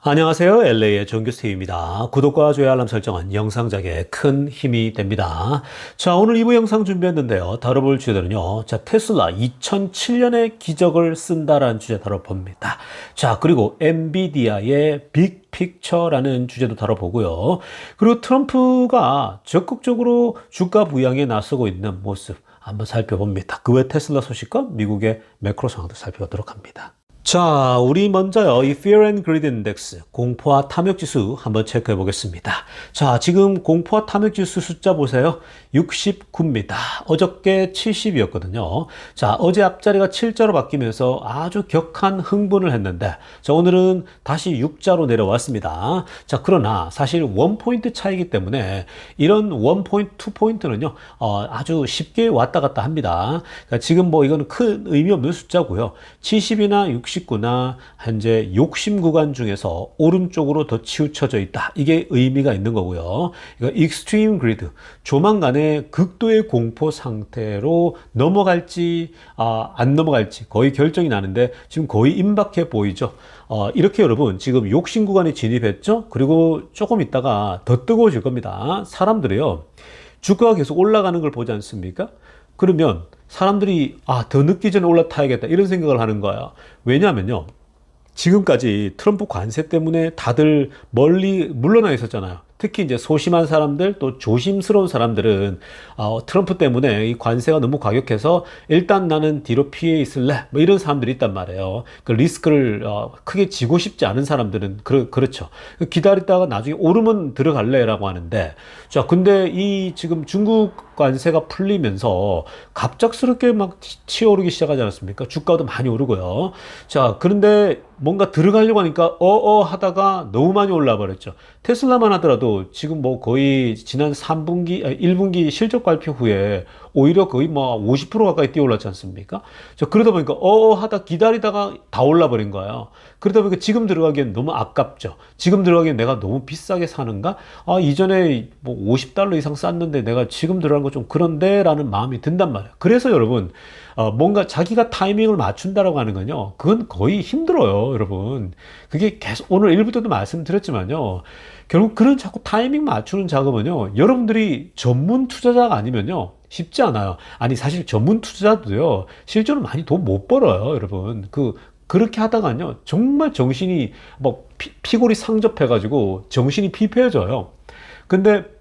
안녕하세요. LA의 정규스테이입니다. 구독과 좋아요 알람 설정은 영상작에 큰 힘이 됩니다. 자, 오늘 2부 영상 준비했는데요. 다뤄볼 주제들은요. 자, 테슬라 2007년에 기적을 쓴다라는 주제 다뤄봅니다. 자, 그리고 엔비디아의 빅픽처라는 주제도 다뤄보고요. 그리고 트럼프가 적극적으로 주가 부양에 나서고 있는 모습 한번 살펴봅니다. 그 외 테슬라 소식과 미국의 매크로 상황도 살펴보도록 합니다. 자, 우리 먼저요, 이 Fear and Greed Index, 공포와 탐욕 지수 한번 체크해 보겠습니다. 자, 지금 공포와 탐욕 지수 숫자 보세요. 69입니다. 어저께 70이었거든요. 자, 어제 앞자리가 7자로 바뀌면서 아주 격한 흥분을 했는데, 자, 오늘은 다시 6자로 내려왔습니다. 자, 그러나 사실 1포인트 차이기 때문에 이런 1포인트, 2포인트는요, 아주 쉽게 왔다 갔다 합니다. 그러니까 지금 뭐 이건 큰 의미 없는 숫자고요. 70이나 69나 현재 욕심 구간 중에서 오른쪽으로 더 치우쳐져 있다. 이게 의미가 있는 거고요. 이거 extreme greed, 조만간에 극도의 공포 상태로 넘어갈지 안 넘어갈지 거의 결정이 나는데 지금 거의 임박해 보이죠. 이렇게 여러분 지금 욕심 구간에 진입했죠. 그리고 조금 있다가 더 뜨거워질 겁니다. 사람들이요, 주가가 계속 올라가는 걸 보지 않습니까? 그러면 사람들이 더 늦기 전에 올라타야겠다 이런 생각을 하는 거야. 왜냐하면요, 지금까지 트럼프 관세 때문에 다들 멀리 물러나 있었잖아요. 특히 이제 소심한 사람들, 또 조심스러운 사람들은 트럼프 때문에 이 관세가 너무 과격해서 일단 나는 뒤로 피해 있을래, 뭐 이런 사람들이 있단 말이에요. 그 리스크를 크게 지고 싶지 않은 사람들은 그렇죠. 기다리다가 나중에 오르면 들어갈래라고 하는데, 자, 근데 이 지금 중국 관세가 풀리면서 갑작스럽게 막 치오르기 시작하지 않았습니까? 주가도 많이 오르고요. 자, 그런데 뭔가 들어가려고 하니까 하다가 너무 많이 올라 버렸죠. 테슬라만 하더라도 지금 뭐 거의 지난 1분기 실적 발표 후에 오히려 거의 뭐 50% 가까이 뛰어올랐지 않습니까? 그러다 보니까 하다 기다리다가 다 올라버린 거예요. 그러다 보니까 지금 들어가기엔 너무 아깝죠. 지금 들어가기엔 내가 너무 비싸게 사는가? 이전에 뭐 $50 이상 쌌는데 내가 지금 들어간 거 좀 그런데 라는 마음이 든단 말이에요. 그래서 여러분, 뭔가 자기가 타이밍을 맞춘다라고 하는 건요, 그건 거의 힘들어요, 여러분. 그게 계속 오늘 일부 때도 말씀드렸지만요, 결국 그런 자꾸 타이밍 맞추는 작업은요, 여러분들이 전문 투자자가 아니면요 쉽지 않아요. 아니, 사실 전문 투자자도요 실제로 많이 돈 못 벌어요, 여러분. 그렇게 하다가요 정말 정신이 뭐 피골이 상접해가지고 정신이 피폐해져요. 근데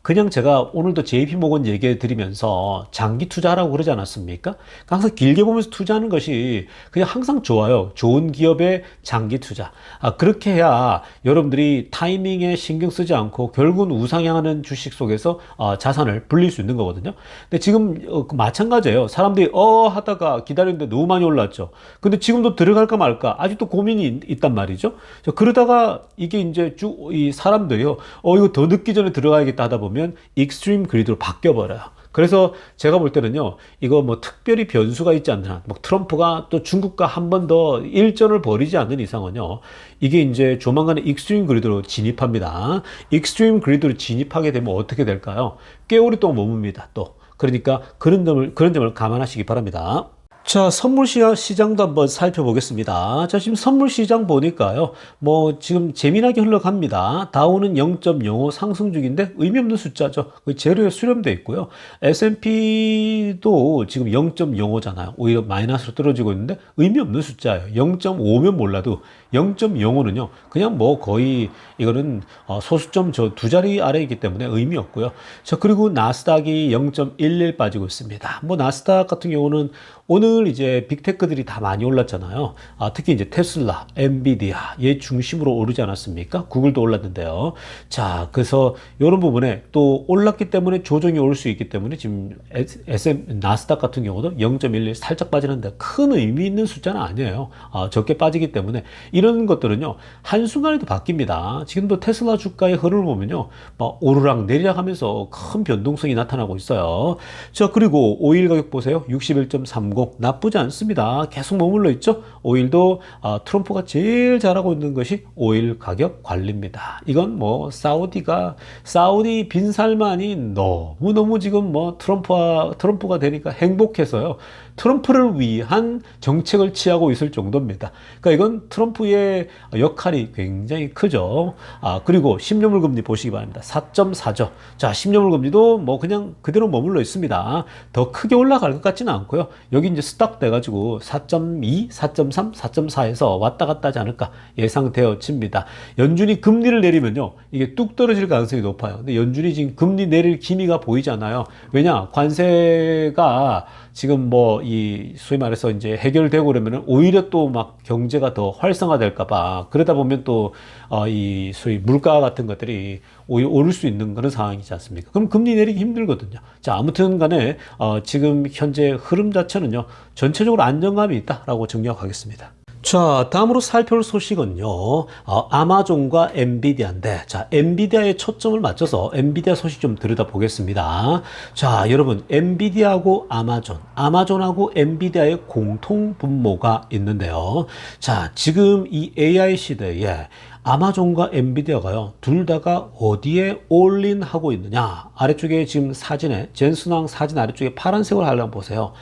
그냥 제가 오늘도 JP모건 얘기해 드리면서 장기 투자라고 그러지 않았습니까? 항상 길게 보면서 투자하는 것이 그냥 항상 좋아요. 좋은 기업의 장기 투자. 그렇게 해야 여러분들이 타이밍에 신경 쓰지 않고 결국은 우상향하는 주식 속에서 자산을 불릴 수 있는 거거든요. 근데 지금 마찬가지예요. 사람들이 하다가 기다리는데 너무 많이 올랐죠. 근데 지금도 들어갈까 말까 아직도 고민이 있단 말이죠. 그러다가 이게 이제 이 사람들이요, 이거 더 늦기 전에 들어가야겠다 하다 보면 익스트림 그리드로 바뀌어버려요. 그래서 제가 볼 때는요, 이거 뭐 특별히 변수가 있지 않나, 뭐 트럼프가 또 중국과 한 번 더 일전을 벌이지 않는 이상은요, 이게 이제 조만간에 익스트림 그리드로 진입합니다. 익스트림 그리드로 진입하게 되면 어떻게 될까요? 꽤 오랫동안 머뭅니다, 또. 그러니까 그런 점을 감안하시기 바랍니다. 자, 선물 시장도 한번 살펴보겠습니다. 자, 지금 선물 시장 보니까요, 뭐, 지금 재미나게 흘러갑니다. 다우는 0.05 상승 중인데 의미 없는 숫자죠. 거의 제로에 수렴돼 있고요. S&P도 지금 0.05잖아요. 오히려 마이너스로 떨어지고 있는데 의미 없는 숫자예요. 0.5면 몰라도 0.05는요, 그냥 뭐 거의 이거는 소수점 두 자리 아래에 있기 때문에 의미 없고요. 자, 그리고 나스닥이 0.11 빠지고 있습니다. 뭐 나스닥 같은 경우는 오늘 이제 빅테크들이 다 많이 올랐잖아요. 특히 이제 테슬라, 엔비디아 얘 중심으로 오르지 않았습니까? 구글도 올랐는데요. 자, 그래서 이런 부분에 또 올랐기 때문에 조정이 올 수 있기 때문에 지금 나스닥 같은 경우도 0.11 살짝 빠지는데 큰 의미 있는 숫자는 아니에요. 적게 빠지기 때문에 이런 것들은요 한순간에도 바뀝니다. 지금도 테슬라 주가의 흐름을 보면요, 막 오르락 내리락 하면서 큰 변동성이 나타나고 있어요. 자, 그리고 오일 가격 보세요. 61.30 나쁘지 않습니다. 계속 머물러 있죠. 오일도 트럼프가 제일 잘하고 있는 것이 오일 가격 관리입니다. 이건 뭐 사우디 빈살만이 너무너무 지금 뭐 트럼프가 되니까 행복해서요, 트럼프를 위한 정책을 취하고 있을 정도입니다. 그러니까 이건 트럼프의 역할이 굉장히 크죠. 그리고 10년물 금리 보시기 바랍니다. 4.4죠. 자, 10년물 금리도 뭐 그냥 그대로 머물러 있습니다. 더 크게 올라갈 것 같지는 않고요. 여기 이제 스탁 돼가지고 4.2, 4.3, 4.4에서 왔다 갔다 하지 않을까 예상되어집니다. 연준이 금리를 내리면요, 이게 뚝 떨어질 가능성이 높아요. 근데 연준이 지금 금리 내릴 기미가 보이지 않아요. 왜냐? 관세가 지금 뭐 이 소위 말해서 이제 해결되고 그러면은 오히려 또 막 경제가 더 활성화될까 봐, 그러다 보면 또 이 소위 물가 같은 것들이 오히려 오를 수 있는 그런 상황이지 않습니까? 그럼 금리 내리기 힘들거든요. 자, 아무튼 간에 지금 현재 흐름 자체는요, 전체적으로 안정감이 있다라고 정리하겠습니다. 자, 다음으로 살펴볼 소식은요, 아마존과 엔비디아인데, 자, 엔비디아에 초점을 맞춰서 엔비디아 소식 좀 들여다보겠습니다. 자, 여러분, 엔비디아하고 아마존하고 엔비디아의 공통 분모가 있는데요. 자, 지금 이 AI 시대에 아마존과 엔비디아가요, 둘 다가 어디에 올인하고 있느냐? 아래쪽에 지금 사진에, 젠슨왕 사진 아래쪽에 파란색으로 하려면 보세요.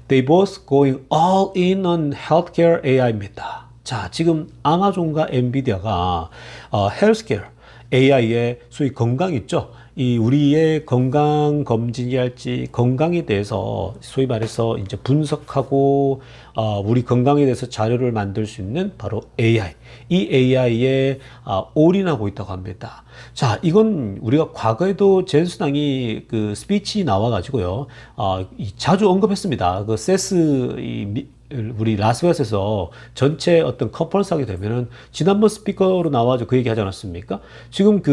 They both going all in on healthcare AI입니다. 자, 지금 아마존과 엔비디아가 헬스케어 AI의 소위 건강 있죠? 이 우리의 건강 검진이랄지 건강에 대해서 소위 말해서 이제 분석하고 우리 건강에 대해서 자료를 만들 수 있는 바로 AI. 이 AI에 올인하고 있다고 합니다. 자, 이건 우리가 과거에도 젠슨왕이 그 스피치 나와가지고요, 자주 언급했습니다. 그 세스 우리 라스베가스에서 전체 어떤 컨퍼런스 하게 되면은 지난번 스피커로 나와서 그 얘기 하지 않았습니까? 지금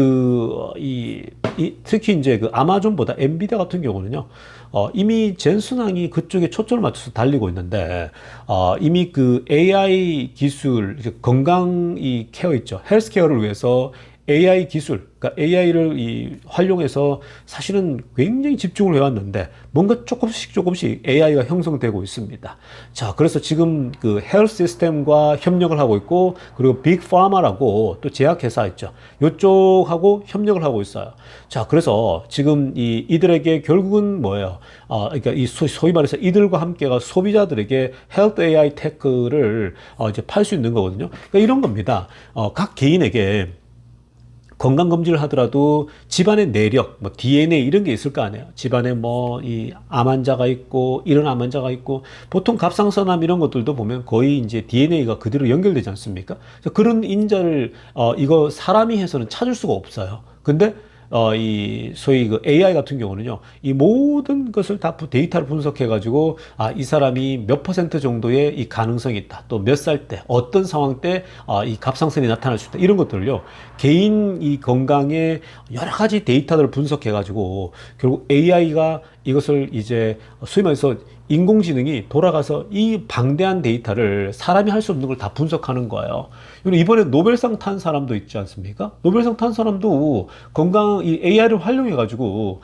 특히 이제 그 아마존보다 엔비디아 같은 경우는요, 이미 젠슨왕이 그쪽에 초점을 맞춰서 달리고 있는데, 이미 그 AI 기술, 건강 이 케어 있죠. 헬스케어를 위해서 AI 기술, 그러니까 AI를 활용해서 사실은 굉장히 집중을 해왔는데 뭔가 조금씩 AI가 형성되고 있습니다. 자, 그래서 지금 그 헬스 시스템과 협력을 하고 있고, 그리고 빅파마라고 또 제약회사 있죠. 이쪽하고 협력을 하고 있어요. 자, 그래서 지금 이들에게 결국은 뭐예요? 그러니까 소위 말해서 이들과 함께가 소비자들에게 헬스 AI 테크를 이제 팔 수 있는 거거든요. 그러니까 이런 겁니다. 각 개인에게 건강검진을 하더라도 집안의 내력, 뭐 DNA 이런 게 있을 거 아니에요. 집안에 뭐 이 암 환자가 있고 이런 암 환자가 있고, 보통 갑상선암 이런 것들도 보면 거의 이제 DNA가 그대로 연결되지 않습니까? 그래서 그런 인자를 이거 사람이 해서는 찾을 수가 없어요. 근데 이 소위 그 AI 같은 경우는요, 이 모든 것을 다 데이터를 분석해가지고, 이 사람이 몇 퍼센트 정도의 이 가능성이 있다. 또 몇 살 때, 어떤 상황 때, 이 갑상선이 나타날 수 있다. 이런 것들을요, 개인 이 건강에 여러 가지 데이터를 분석해가지고, 결국 AI가 이것을 이제 소위 말해서 인공지능이 돌아가서 이 방대한 데이터를 사람이 할 수 없는 걸 다 분석하는 거예요. 이번에 노벨상 탄 사람도 있지 않습니까? 노벨상 탄 사람도 이 AI를 활용해가지고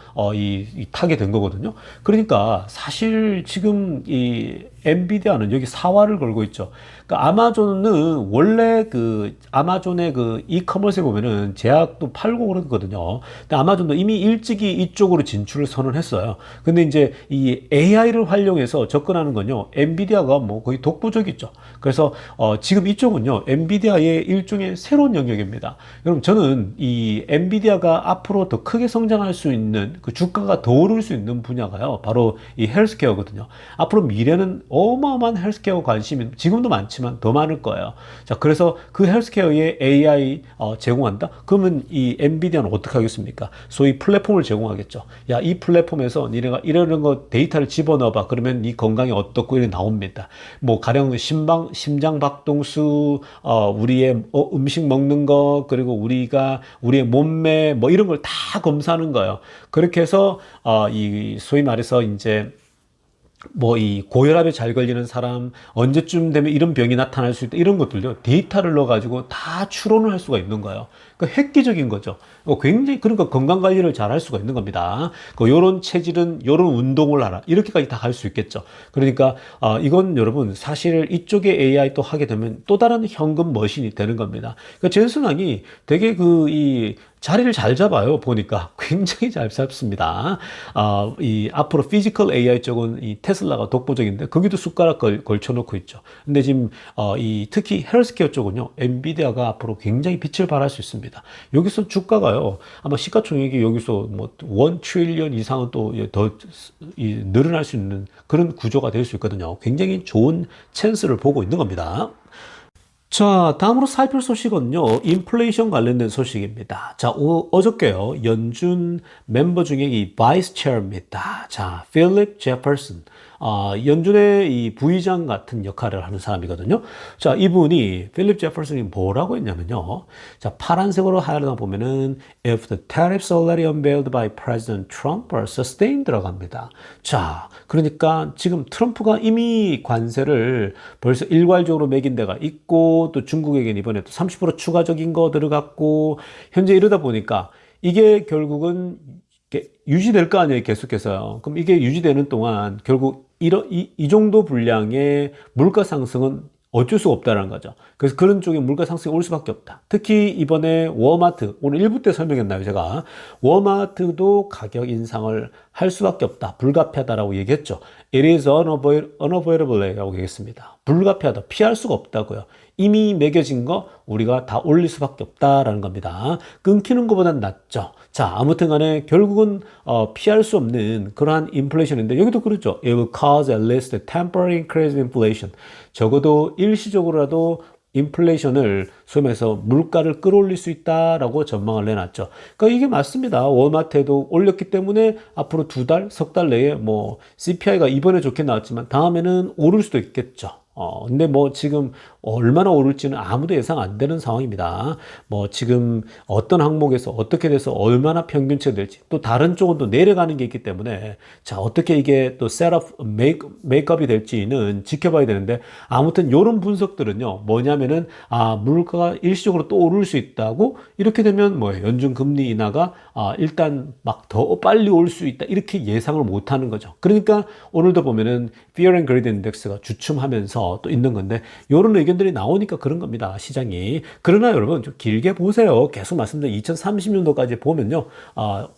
타게 된 거거든요. 그러니까 사실 지금 이 엔비디아는 여기 사활을 걸고 있죠. 그러니까 아마존은 원래 그 아마존의 그 이커머스에 보면은 제약도 팔고 그러거든요. 근데 아마존도 이미 일찍이 이쪽으로 진출을 선언했어요. 근데 이제 이 AI를 활용해서 접근하는 건요, 엔비디아가 뭐 거의 독보적이죠. 그래서 지금 이쪽은요, 엔비디아의 일종의 새로운 영역입니다. 여러분, 저는 이 엔비디아가 앞으로 더 크게 성장할 수 있는, 그 주가가 더 오를 수 있는 분야가요, 바로 이 헬스케어거든요. 앞으로 미래는 어마어마한 헬스케어 관심이 지금도 많지만 더 많을 거예요. 자, 그래서 그 헬스케어에 AI 제공한다? 그러면 이 엔비디아는 어떻게 하겠습니까? 소위 플랫폼을 제공하겠죠. 야, 이 플랫폼에서 니네가 이런 거 데이터를 집어넣어봐. 그러면 네 건강이 어떻고 이렇게 나옵니다. 뭐 가령 심장 박동수, 우리의 음식 먹는 거, 그리고 우리의 몸매 뭐 이런 걸 다 검사하는 거예요. 그렇게 해서 이 소위 말해서 이제 뭐 이 고혈압에 잘 걸리는 사람, 언제쯤 되면 이런 병이 나타날 수 있다, 이런 것들요, 데이터를 넣어가지고 다 추론을 할 수가 있는 거예요. 그러니까 획기적인 거죠. 굉장히, 그러니까 건강 관리를 잘 할 수가 있는 겁니다. 요런 체질은 요런 운동을 하라, 이렇게까지 다 할 수 있겠죠. 그러니까 이건 여러분, 사실 이쪽에 AI 또 하게 되면 또 다른 현금 머신이 되는 겁니다. 그러니까 젠슨왕이 되게 이 자리를 잘 잡아요. 보니까 굉장히 잘 잡습니다. 이 앞으로 피지컬 AI 쪽은 이 테슬라가 독보적인데 거기도 숟가락 걸쳐놓고 있죠. 근데 지금 이 특히 헬스케어 쪽은요, 엔비디아가 앞으로 굉장히 빛을 발할 수 있습니다. 여기서 주가가요, 아마 시가총액이 여기서 뭐 1 트릴리언 이상은 또 더 늘어날 수 있는 그런 구조가 될 수 있거든요. 굉장히 좋은 찬스를 보고 있는 겁니다. 자, 다음으로 살필 소식은요, 인플레이션 관련된 소식입니다. 자, 어저께요, 연준 멤버 중에 이 바이스 체어입니다. 자, 필립 제퍼슨. 연준의 이 부의장 같은 역할을 하는 사람이거든요. 자, 이분이, 필립 제퍼슨이 뭐라고 했냐면요. 자, 파란색으로 하려다 보면은, if the tariffs already unveiled by President Trump are sustained 들어갑니다. 자, 그러니까 지금 트럼프가 이미 관세를 벌써 일괄적으로 매긴 데가 있고, 또 중국에겐 이번에 또 30% 추가적인 거 들어갔고, 현재 이러다 보니까 이게 결국은 유지될 거 아니에요, 계속해서요. 그럼 이게 유지되는 동안 결국 이 정도 분량의 물가 상승은 어쩔 수가 없다는 거죠. 그래서 그런 쪽에 물가 상승이 올 수밖에 없다. 특히 이번에 워마트, 오늘 1부 때 설명했나요, 제가? 워마트도 가격 인상을 할 수밖에 없다. 불가피하다라고 얘기했죠. It is unavoidable 라고 얘기했습니다. 불가피하다. 피할 수가 없다고요. 이미 매겨진 거 우리가 다 올릴 수밖에 없다라는 겁니다. 끊기는 것보단 낫죠. 자, 아무튼 간에 결국은 피할 수 없는 그러한 인플레이션인데 여기도 그렇죠. It will cause at least a temporary increase in inflation. 적어도 일시적으로라도 인플레이션을 소위 말해서 물가를 끌어올릴 수 있다라고 전망을 내놨죠. 그러니까 이게 맞습니다. 월마트에도 올렸기 때문에 앞으로 2달, 석 달 내에 뭐 CPI가 이번에 좋게 나왔지만 다음에는 오를 수도 있겠죠. 근데 뭐 지금 얼마나 오를지는 아무도 예상 안 되는 상황입니다. 뭐 지금 어떤 항목에서 어떻게 돼서 얼마나 평균치가 될지 또 다른 쪽은 또 내려가는 게 있기 때문에 자, 어떻게 이게 또 셋업 메이크업이 될지는 지켜봐야 되는데 아무튼 이런 분석들은요, 뭐냐면은 물가가 일시적으로 또 오를 수 있다고 이렇게 되면 뭐예요? 연준 금리 인하가 일단 막 더 빨리 올 수 있다 이렇게 예상을 못 하는 거죠. 그러니까 오늘도 보면은 Fear and Greed Index가 주춤하면서 또 있는 건데 이런 의견들이 나오니까 그런 겁니다. 시장이. 그러나 여러분 좀 길게 보세요. 계속 말씀드린 2030년도까지 보면요.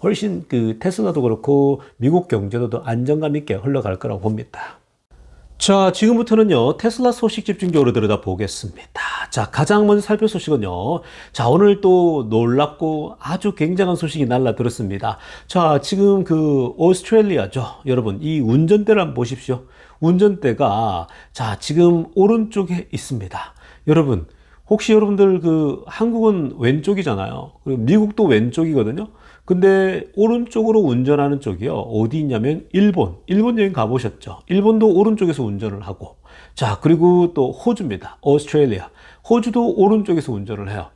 훨씬 그 테슬라도 그렇고 미국 경제도 더 안정감 있게 흘러갈 거라고 봅니다. 자, 지금부터는요, 테슬라 소식 집중적으로 들여다 보겠습니다. 자, 가장 먼저 살펴볼 소식은요. 자, 오늘 또 놀랍고 아주 굉장한 소식이 날라들었습니다. 자, 지금 그 오스트레일리아죠. 여러분, 이 운전대를 한번 보십시오. 운전대가 자, 지금 오른쪽에 있습니다. 여러분, 혹시 여러분들 그 한국은 왼쪽이잖아요. 그리고 미국도 왼쪽이거든요. 근데 오른쪽으로 운전하는 쪽이요. 어디 있냐면 일본. 일본 여행 가보셨죠? 일본도 오른쪽에서 운전을 하고. 자, 그리고 또 호주입니다. 오스트레일리아. 호주도 오른쪽에서 운전을 해요.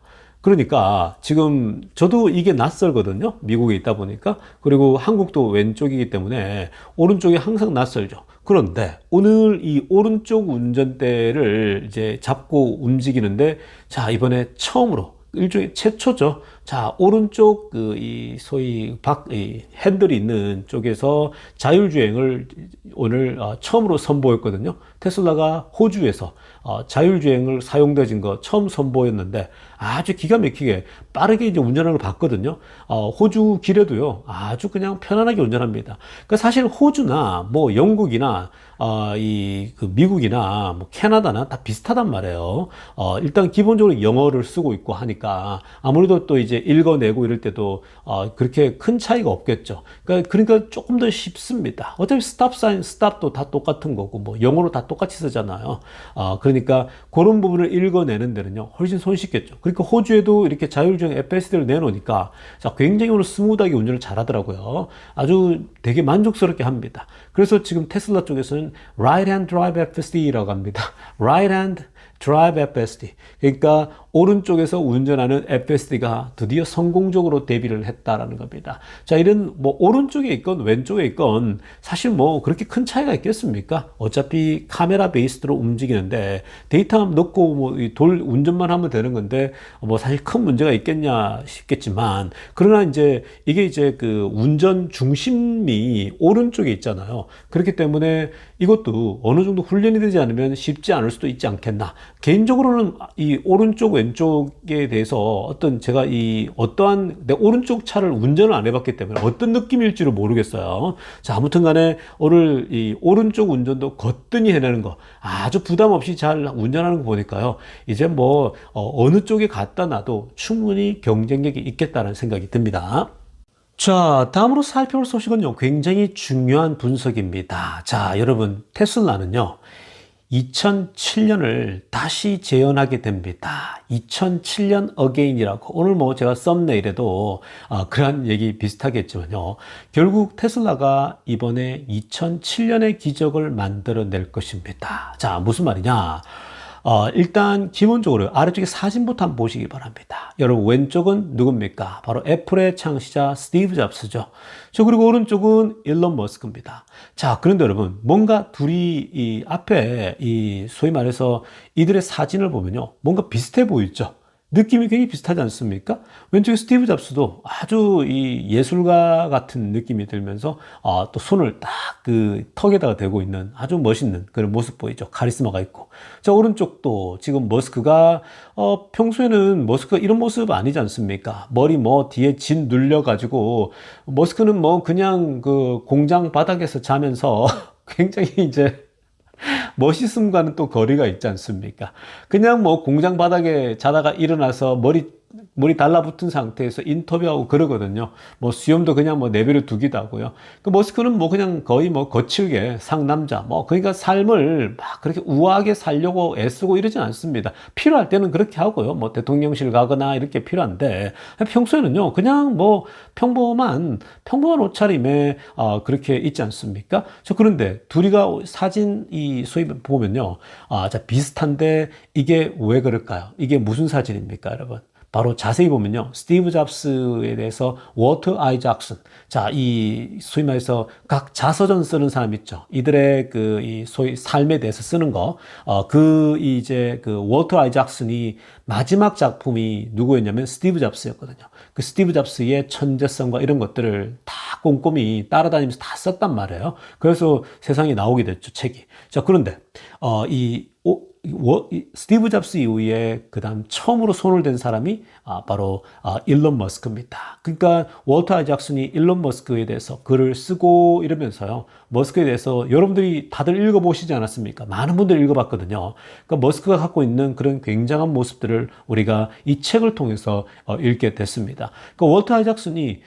그러니까 지금 저도 이게 낯설거든요. 미국에 있다 보니까. 그리고 한국도 왼쪽이기 때문에 오른쪽이 항상 낯설죠. 그런데 오늘 이 오른쪽 운전대를 이제 잡고 움직이는데 자, 이번에 처음으로 일종의 최초죠. 자, 오른쪽 이 소위 이 핸들이 있는 쪽에서 자율주행을 오늘 처음으로 선보였거든요. 테슬라가 호주에서 자율주행을 사용되진 거 처음 선보였는데 아주 기가 막히게 빠르게 이제 운전하는 걸 봤거든요. 호주 길에도요, 아주 그냥 편안하게 운전합니다. 그러니까 사실 호주나 뭐 영국이나 그 미국이나 뭐 캐나다나 다 비슷하단 말이에요. 일단 기본적으로 영어를 쓰고 있고 하니까 아무래도 또 이제 읽어내고 이럴 때도 그렇게 큰 차이가 없겠죠. 그러니까 조금 더 쉽습니다. 어차피 스탑 사인, 스탑도 다 똑같은 거고 뭐 영어로 다 똑같이 쓰잖아요. 그러니까 그런 부분을 읽어내는 데는요 훨씬 손쉽겠죠. 그러니까 호주에도 이렇게 자율주행 FSD를 내놓으니까 자, 굉장히 오늘 스무드하게 운전을 잘하더라고요. 아주 되게 만족스럽게 합니다. 그래서 지금 테슬라 쪽에서는 Right Hand Drive FSD라고 합니다. Right Hand Drive FSD. 그러니까 오른쪽에서 운전하는 FSD가 드디어 성공적으로 데뷔를 했다라는 겁니다. 자, 이런 뭐 오른쪽에 있건 왼쪽에 있건 사실 뭐 그렇게 큰 차이가 있겠습니까? 어차피 카메라 베이스로 움직이는데 데이터 넣고 뭐 돌 운전만 하면 되는 건데 뭐 사실 큰 문제가 있겠냐 싶겠지만 그러나 이제 이게 이제 그 운전 중심이 오른쪽에 있잖아요. 그렇기 때문에 이것도 어느 정도 훈련이 되지 않으면 쉽지 않을 수도 있지 않겠나. 개인적으로는 이 오른쪽 왼쪽에 대해서 어떤 제가 이 어떠한 내 오른쪽 차를 운전을 안 해봤기 때문에 어떤 느낌일지를 모르겠어요. 자, 아무튼 간에 오늘 이 오른쪽 운전도 거뜬히 해내는 거 아주 부담 없이 잘 운전하는 거 보니까요. 이제 뭐 어느 쪽에 갖다 놔도 충분히 경쟁력이 있겠다는 생각이 듭니다. 자, 다음으로 살펴볼 소식은요, 굉장히 중요한 분석입니다. 자, 여러분, 테슬라는요, 2007년을 다시 재현하게 됩니다. 2007년 어게인이라고. 오늘 뭐 제가 썸네일에도 그런 얘기 비슷하게 했지만요. 결국 테슬라가 이번에 2007년의 기적을 만들어낼 것입니다. 자, 무슨 말이냐? 일단 기본적으로 아래쪽에 사진부터 한번 보시기 바랍니다. 여러분, 왼쪽은 누굽니까? 바로 애플의 창시자 스티브 잡스죠. 그리고 오른쪽은 일론 머스크입니다. 자, 그런데 여러분, 뭔가 둘이 이 앞에 이 소위 말해서 이들의 사진을 보면요, 뭔가 비슷해 보이죠? 느낌이 굉장히 비슷하지 않습니까? 왼쪽에 스티브 잡스도 아주 이 예술가 같은 느낌이 들면서 또 손을 딱 그 턱에다가 대고 있는 아주 멋있는 그런 모습 보이죠. 카리스마가 있고. 자, 오른쪽도 지금 머스크가 평소에는 머스크가 이런 모습 아니지 않습니까? 머리 뭐 뒤에 진 눌려가지고 머스크는 뭐 그냥 그 공장 바닥에서 자면서 굉장히 이제 멋있음과는 또 거리가 있지 않습니까? 그냥 뭐 공장 바닥에 자다가 일어나서 머리 달라붙은 상태에서 인터뷰하고 그러거든요. 뭐 수염도 그냥 뭐 내버려 두기도 하고요. 그 머스크는 뭐 그냥 거의 뭐 거칠게 상남자, 뭐 그러니까 삶을 막 그렇게 우아하게 살려고 애쓰고 이러진 않습니다. 필요할 때는 그렇게 하고요. 뭐 대통령실 가거나 이렇게 필요한데 평소에는요, 그냥 뭐 평범한 옷차림에 그렇게 있지 않습니까? 그런데 둘이가 사진 이 소위 보면요, 자, 비슷한데 이게 왜 그럴까요? 이게 무슨 사진입니까, 여러분? 바로 자세히 보면요, 스티브 잡스에 대해서 워터 아이작슨, 자, 이 소위 말해서 각 자서전 쓰는 사람 있죠. 이들의 그 이 소위 삶에 대해서 쓰는 거, 이제 그 워터 아이작슨이 마지막 작품이 누구였냐면 스티브 잡스였거든요. 그 스티브 잡스의 천재성과 이런 것들을 다 꼼꼼히 따라다니면서 다 썼단 말이에요. 그래서 세상에 나오게 됐죠, 책이. 자, 그런데 스티브 잡스 이후에 그다음 처음으로 손을 댄 사람이 바로 일론 머스크입니다. 그러니까 워터 아이작슨이 일론 머스크에 대해서 글을 쓰고 이러면서요, 머스크에 대해서 여러분들이 다들 읽어보시지 않았습니까? 많은 분들이 읽어봤거든요. 그러니까 머스크가 갖고 있는 그런 굉장한 모습들을 우리가 이 책을 통해서 읽게 됐습니다. 그러니까 워터 아이작슨이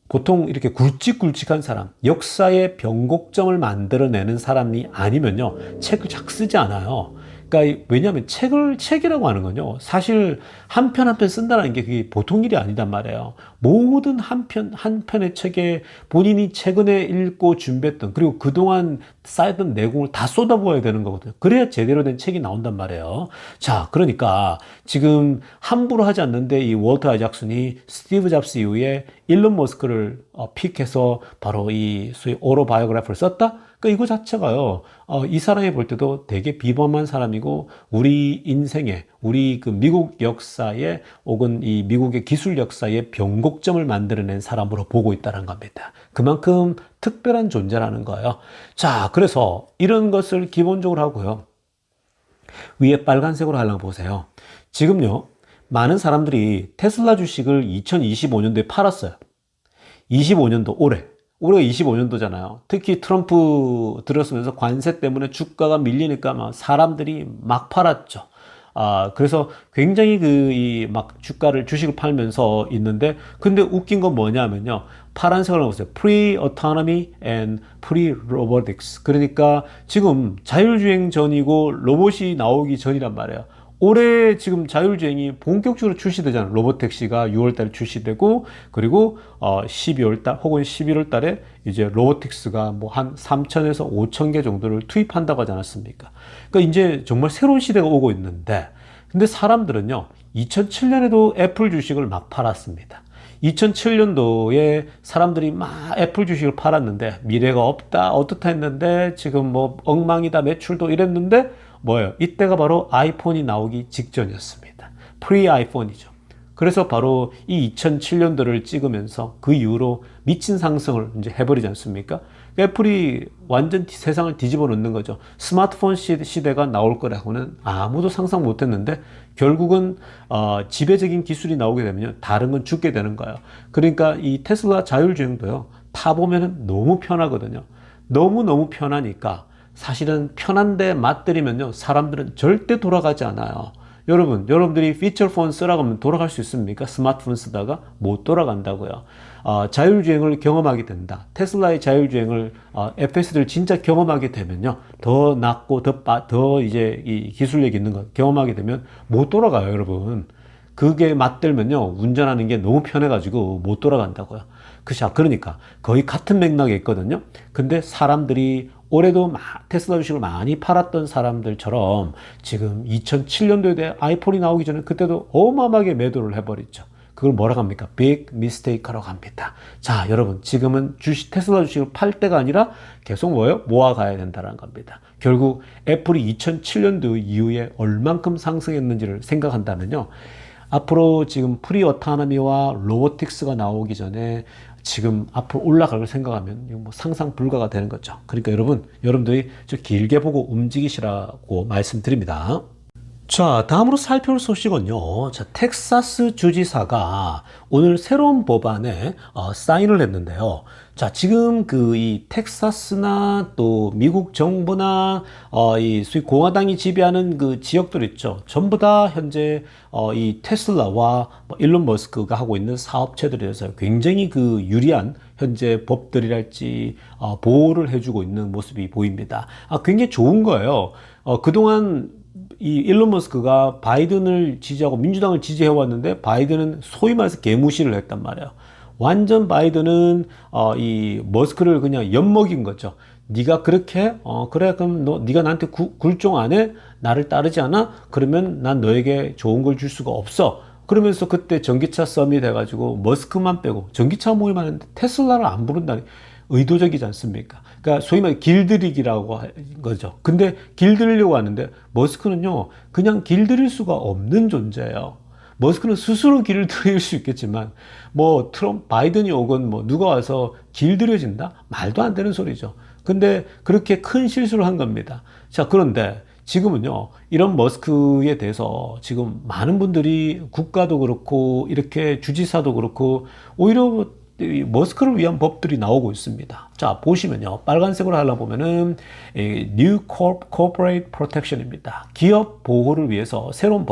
보통 이렇게 굵직굵직한 사람, 역사의 변곡점을 만들어내는 사람이 아니면요, 책을 잘 쓰지 않아요. 그러니까 왜냐하면 책이라고 하는 건요, 사실 한 편 한 편 쓴다는 게 그게 보통 일이 아니단 말이에요. 모든 한 편의 책에 본인이 최근에 읽고 준비했던, 그리고 그동안 쌓였던 내공을 다 쏟아부어야 되는 거거든요. 그래야 제대로 된 책이 나온단 말이에요. 자, 그러니까 지금 함부로 하지 않는데 이 워터 아이작슨이 스티브 잡스 이후에 일론 머스크를 픽해서 바로 이 소위 오토바이오그래피를 썼다? 그러니까 이거 자체가요, 이 사람이 볼 때도 되게 비범한 사람이고, 우리 인생에, 우리 그 미국 역사에, 혹은 이 미국의 기술 역사에 변곡점을 만들어낸 사람으로 보고 있다는 겁니다. 그만큼 특별한 존재라는 거예요. 자, 그래서 이런 것을 기본적으로 하고요, 위에 빨간색으로 하려고 보세요. 지금요, 많은 사람들이 테슬라 주식을 2025년도에 팔았어요. 25년도 올해가 25년도잖아요. 특히 트럼프 들었으면서 관세 때문에 주가가 밀리니까 막 사람들이 막 팔았죠. 그래서 굉장히 막 주식을 팔면서 있는데, 근데 웃긴 건 뭐냐면요, 파란색으로 보세요. Pre-autonomy and pre-robotics. 그러니까 지금 자율주행 전이고 로봇이 나오기 전이란 말이에요. 올해 지금 자율주행이 본격적으로 출시되잖아요. 로보택시가 6월 달에 출시되고, 그리고 12월 달 혹은 11월 달에 이제 로보틱스가 뭐 한 3,000에서 5,000개 정도를 투입한다고 하지 않았습니까? 그러니까 이제 정말 새로운 시대가 오고 있는데, 근데 사람들은요, 2007년에도 애플 주식을 막 팔았습니다. 2007년도에 사람들이 막 애플 주식을 팔았는데 미래가 없다, 어떻다 했는데 지금 뭐 엉망이다, 매출도 이랬는데 뭐예요? 이때가 바로 아이폰이 나오기 직전이었습니다. 프리 아이폰이죠. 그래서 바로 이 2007년도를 찍으면서 그 이후로 미친 상승을 이제 해버리지 않습니까? 애플이 완전 세상을 뒤집어 놓는 거죠. 스마트폰 시대가 나올 거라고는 아무도 상상 못 했는데 결국은 지배적인 기술이 나오게 되면 다른 건 죽게 되는 거예요. 그러니까 이 테슬라 자율주행도요. 타보면 너무 편하거든요. 너무너무 편하니까 사실은 편한데 맛들이면요. 사람들은 절대 돌아가지 않아요. 여러분들이 피처폰 쓰라고 하면 돌아갈 수 있습니까? 스마트폰 쓰다가 못 돌아간다고요. 자율주행을 경험하게 된다. 테슬라의 자율주행을 FS들 진짜 경험하게 되면요, 더 낫고 더 이제 이 기술력 있는 거 경험하게 되면 못 돌아가요, 여러분. 그게 맞들면요, 운전하는 게 너무 편해가지고 못 돌아간다고요. 그러니까 거의 같은 맥락에 있거든요. 근데 사람들이 올해도 테슬라 주식을 많이 팔았던 사람들처럼 지금 2007년도에 아이폰이 나오기 전에 그때도 어마어마하게 매도를 해버렸죠. 그걸 뭐라고 합니까? 빅 미스테이크라고 합니다. 자, 여러분, 지금은 테슬라 주식을 팔 때가 아니라 계속 모아가야 된다는 겁니다. 결국 애플이 2007년도 이후에 얼만큼 상승했는지를 생각한다면요, 앞으로 지금 프리어타너미와 로보틱스가 나오기 전에 지금 앞으로 올라갈 걸 생각하면 뭐 상상 불가가 되는 거죠. 그러니까 여러분들이 좀 길게 보고 움직이시라고 말씀드립니다. 자, 다음으로 살펴볼 소식은요. 자, 텍사스 주지사가 오늘 새로운 법안에 사인을 했는데요. 자, 지금 이 텍사스나 또 미국 정부나 이 소위 공화당이 지배하는 그 지역들 있죠. 전부 다 현재 이 테슬라와 일론 머스크가 하고 있는 사업체들에 대해서 굉장히 그 유리한 현재 법들이랄지 보호를 해주고 있는 모습이 보입니다. 굉장히 좋은 거예요. 그동안 이 일론 머스크가 바이든을 지지하고 민주당을 지지해 왔는데 바이든은 소위 말해서 개무시를 했단 말이에요. 완전 바이든은 이 머스크를 그냥 엿먹인 거죠. 네가 그렇게 그래 그럼 네가 나한테 굴종 안 해? 나를 따르지 않아? 그러면 난 너에게 좋은 걸 줄 수가 없어. 그러면서 그때 전기차 썸밋 해가지고 머스크만 빼고 전기차 모임 하는데 테슬라를 안 부른다니 의도적이지 않습니까? 그러니까 소위 말해 길들이기라고 하는 거죠. 근데 길들이려고 하는데 머스크는요, 그냥 길들일 수가 없는 존재예요. 머스크는 스스로 길을 들일 수 있겠지만 뭐 바이든이 오건 뭐 누가 와서 길들여진다? 말도 안 되는 소리죠. 근데 그렇게 큰 실수를 한 겁니다. 자, 그런데 지금은요, 이런 머스크에 대해서 지금 많은 분들이 국가도 그렇고 이렇게 주지사도 그렇고 오히려 이 머스크를 위한 법들이 나오고 있습니다. 자, 보시면요, 빨간색으로 하려 보면은 New Corporate Protection입니다. 기업 보호를 위해서 새로운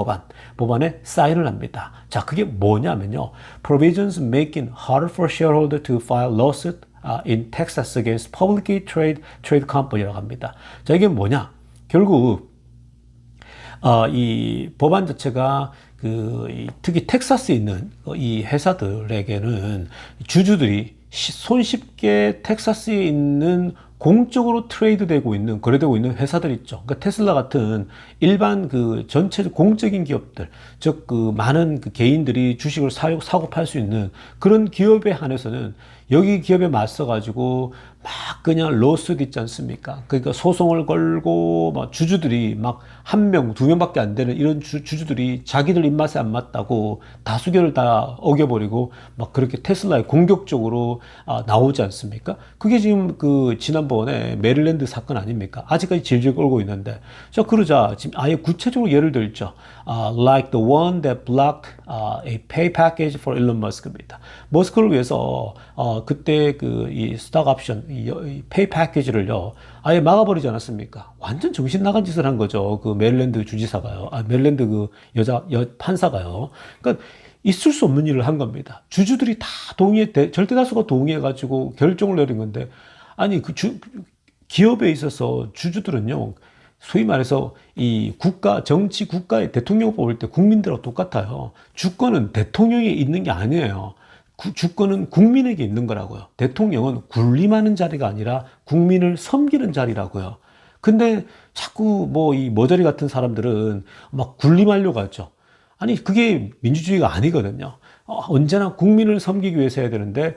법안에 사인을 합니다. 자, 그게 뭐냐면요, Provisions making harder for shareholder to file lawsuit in Texas against publicly trade company라고 합니다. 자, 이게 뭐냐? 결국 이 법안 자체가 특히 텍사스에 있는 이 회사들에게는 주주들이 손쉽게 텍사스에 있는 공적으로 트레이드되고 있는, 거래되고 있는 회사들 있죠. 그러니까 테슬라 같은 일반 전체 공적인 기업들, 즉 많은 개인들이 주식을 사고 팔 수 있는 그런 기업에 한해서는 여기 기업에 맞서가지고 막 그냥 로스트 있지 않습니까? 그러니까 소송을 걸고 막 주주들이 막 한 명, 두 명밖에 안 되는 이런 주주들이 자기들 입맛에 안 맞다고 다수결을 다 어겨버리고 막 그렇게 테슬라에 공격적으로 나오지 않습니까? 그게 지금 지난번에 메릴랜드 사건 아닙니까? 아직까지 질질 끌고 있는데, 자, 그러자 지금 아예 구체적으로 예를 들죠. Like the one that blocked a pay package for Elon Musk입니다. 머스크를 위해서 그때 이 스톡 옵션, 이 페이 패키지를요, 아예 막아버리지 않았습니까? 완전 정신 나간 짓을 한 거죠. 메릴랜드 주지사가요. 메릴랜드 판사가요. 그러니까 있을 수 없는 일을 한 겁니다. 주주들이 다 절대 다수가 동의해가지고 결정을 내린 건데, 아니, 기업에 있어서 주주들은요, 소위 말해서 이 국가의 대통령 뽑을 때 국민들하고 똑같아요. 주권은 대통령이 있는 게 아니에요. 주권은 국민에게 있는 거라고요. 대통령은 군림하는 자리가 아니라 국민을 섬기는 자리라고요. 근데 자꾸 이 머저리 같은 사람들은 막 군림하려고 하죠. 아니, 그게 민주주의가 아니거든요. 언제나 국민을 섬기기 위해서 해야 되는데,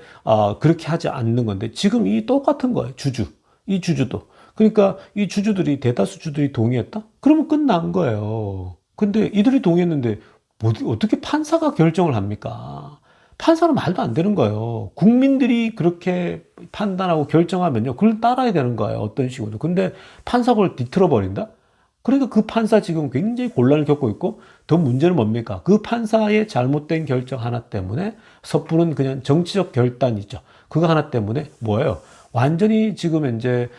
그렇게 하지 않는 건데, 지금 이 똑같은 거예요. 이 주주도. 그러니까 이 대다수 주들이 동의했다? 그러면 끝난 거예요. 근데 이들이 동의했는데, 어떻게 판사가 결정을 합니까? 판사는 말도 안 되는 거예요. 국민들이 그렇게 판단하고 결정하면요. 그걸 따라야 되는 거예요. 어떤 식으로. 근데 판사가 그걸 뒤틀어 버린다? 그러니까 그 판사 지금 굉장히 곤란을 겪고 있고 더 문제는 뭡니까? 그 판사의 잘못된 결정 하나 때문에 섣부른 그냥 정치적 결단이죠. 그거 하나 때문에 뭐예요? 완전히 지금 이제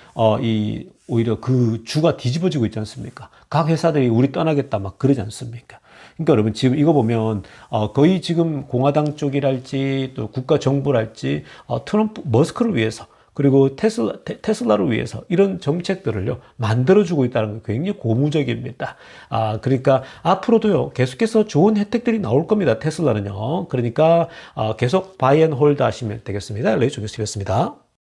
이 오히려 그 주가 뒤집어지고 있지 않습니까? 각 회사들이 우리 떠나겠다 막 그러지 않습니까? 그러니까 여러분 지금 이거 보면 거의 지금 공화당 쪽이랄지 또 국가 정부랄지 트럼프 머스크를 위해서 그리고 테슬라를 위해서 이런 정책들을요 만들어주고 있다는 게 굉장히 고무적입니다. 그러니까 앞으로도요 계속해서 좋은 혜택들이 나올 겁니다. 테슬라는요. 그러니까 계속 바이 앤 홀드 하시면 되겠습니다. 레이존 뉴스였습니다.